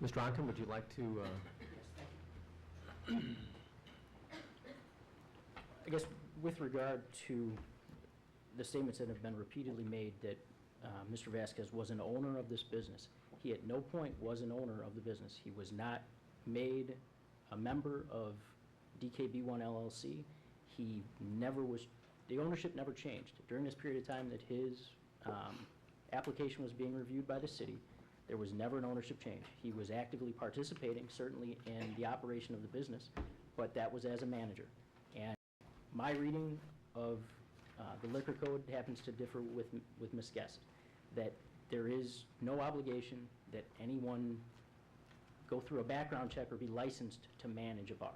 Mr. Onken, would you like to? I guess with regard to the statements that have been repeatedly made that Mr. Vasquez was an owner of this business, he at no point was an owner of the business. He was not made a member of DKB1 LLC. He never was, the ownership never changed. During this period of time that his application was being reviewed by the city, there was never an ownership change. He was actively participating, certainly, in the operation of the business, but that was as a manager. And my reading of the liquor code happens to differ with Ms. Guest, that there is no obligation that anyone go through a background check or be licensed to manage a bar.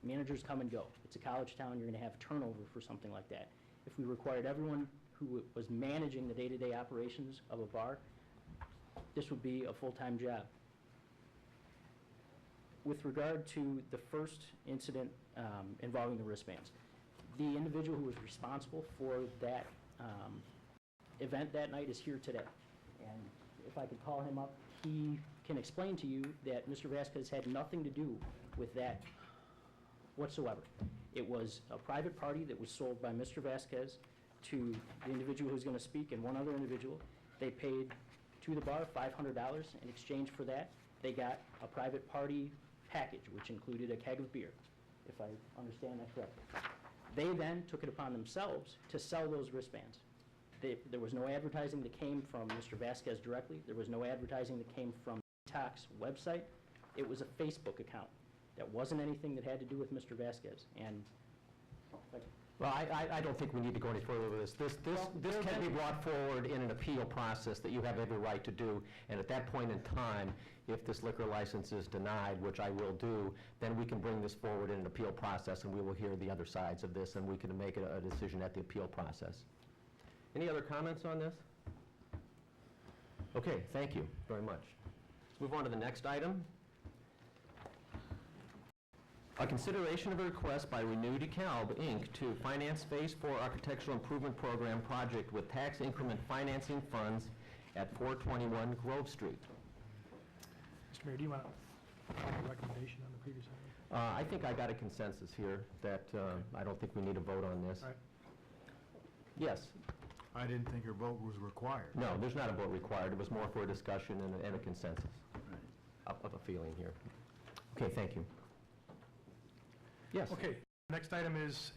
Managers come and go. It's a college town, you're going to have turnover for something like that. If we required everyone who was managing the day-to-day operations of a bar, this would be a full-time job. With regard to the first incident involving the wristbands, the individual who was responsible for that event that night is here today. And if I could call him up, he can explain to you that Mr. Vasquez had nothing to do with that whatsoever. It was a private party that was sold by Mr. Vasquez to the individual who's going to speak and one other individual. They paid to the bar $500. In exchange for that, they got a private party package, which included a keg of beer, if I understand that correctly. They then took it upon themselves to sell those wristbands. There was no advertising that came from Mr. Vasquez directly. There was no advertising that came from the Detox website. It was a Facebook account. That wasn't anything that had to do with Mr. Vasquez. And Well, I don't think we need to go any further with this. This can be brought forward in an appeal process that you have every right to do, and at that point in time, if this liquor license is denied, which I will do, then we can bring this forward in an appeal process, and we will hear the other sides of this, and we can make a decision at the appeal process. Any other comments on this? Okay, thank you very much. Let's move on to the next item. A consideration of a request by Renew DeKalb, Inc. to finance Phase 4 Architectural Improvement Program project with tax increment financing funds at 421 Grove Street. Mr. Mayor, do you want to make a recommendation on the previous item? I think I got a consensus here that I don't think we need a vote on this. All right. Yes. I didn't think your vote was required. No, there's not a vote required. It was more for a discussion and a consensus of a feeling here. Okay, thank you. Yes. Okay, next item is